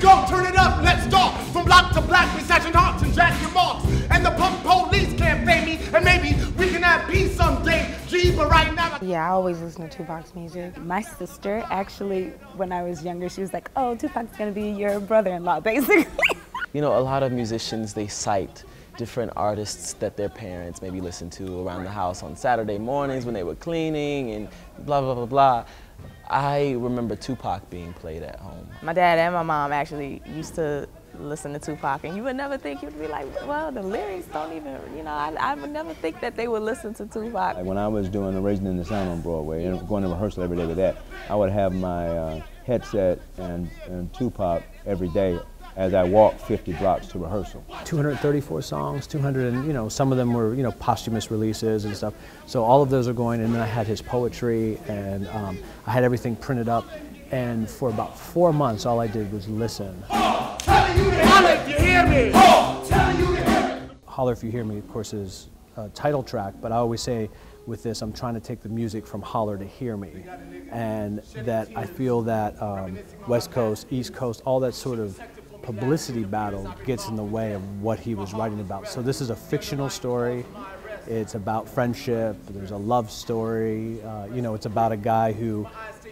go, turn it up, let's start. From block to block, we snatching hearts and jack your marks. And the punk police can't pay me, and maybe we can have peace someday. Gee, but right now. Yeah, I always listen to Tupac's music. My sister, actually, when I was younger, she was like, oh, Tupac's gonna be your brother-in-law, basically. You know, a lot of musicians, they cite different artists that their parents maybe listened to around the house on Saturday mornings when they were cleaning and blah, blah, blah, blah. I remember Tupac being played at home. My dad and my mom actually used to listen to Tupac, and you would never think, you'd be like, well, the lyrics don't even, you know, I would never think that they would listen to Tupac. When I was doing Raising in the Sound on Broadway and going to rehearsal every day with that, I would have my headset and Tupac every day as I walked 50 blocks to rehearsal. 234 songs, 200, and you know, some of them were, you know, posthumous releases and stuff. So all of those are going, and then I had his poetry, and I had everything printed up. And for about 4 months, all I did was listen. Holler if you hear me. Holler If You Hear Me, of course, is a title track, but I always say with this, I'm trying to take the music from Holler to Hear Me. And that I feel that West Coast, East Coast, all that sort of publicity battle gets in the way of what he was writing about. So this is a fictional story. It's about friendship. There's a love story. You know, it's about a guy who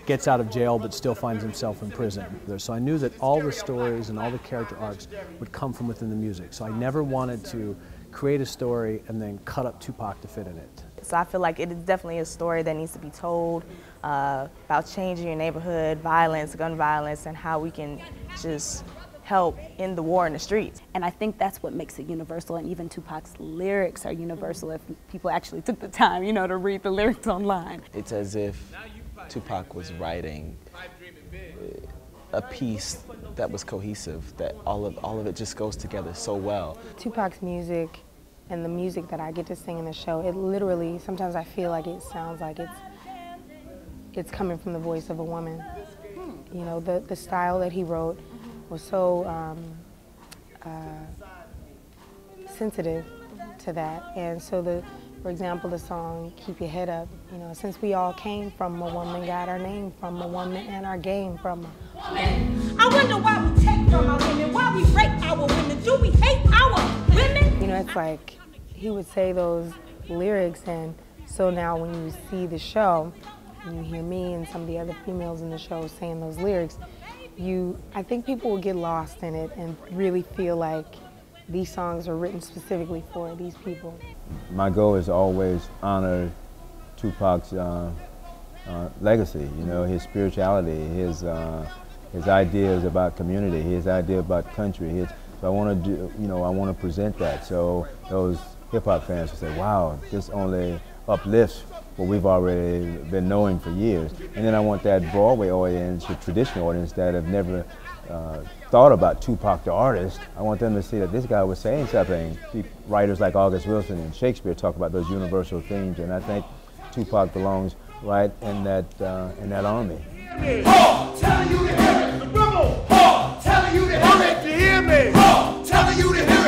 gets out of jail but still finds himself in prison. So I knew that all the stories and all the character arcs would come from within the music. So I never wanted to create a story and then cut up Tupac to fit in it. So I feel like it is definitely a story that needs to be told about changing your neighborhood, violence, gun violence, and how we can just help end the war in the streets. And I think that's what makes it universal, and even Tupac's lyrics are universal if people actually took the time, you know, to read the lyrics online. It's as if Tupac was writing a piece that was cohesive, that all of it just goes together so well. Tupac's music and the music that I get to sing in the show, it literally, sometimes I feel like it sounds like it's coming from the voice of a woman. You know, the style that he wrote was so sensitive to that. And so for example, the song, Keep Your Head Up, you know, since we all came from a woman, got our name from a woman, and our game from a woman. I wonder why we take from our women, why we rape our women, do we hate our women? You know, it's like, he would say those lyrics, and so now when you see the show, and you hear me and some of the other females in the show saying those lyrics, I think people will get lost in it and really feel like these songs are written specifically for these people. My goal is to always honor Tupac's legacy, you know, his spirituality, his ideas about community, his idea about country. So I want to do, you know, I want to present that. So those hip-hop fans will say, wow, this only uplifts what we've already been knowing for years. And then I want that Broadway audience, the traditional audience that have never thought about Tupac the artist, I want them to see that this guy was saying something. Writers like August Wilson and Shakespeare talk about those universal themes, and I think Tupac belongs right in that army. Telling you to hear me. The rebel. Telling you to hear me. Telling you to hear me.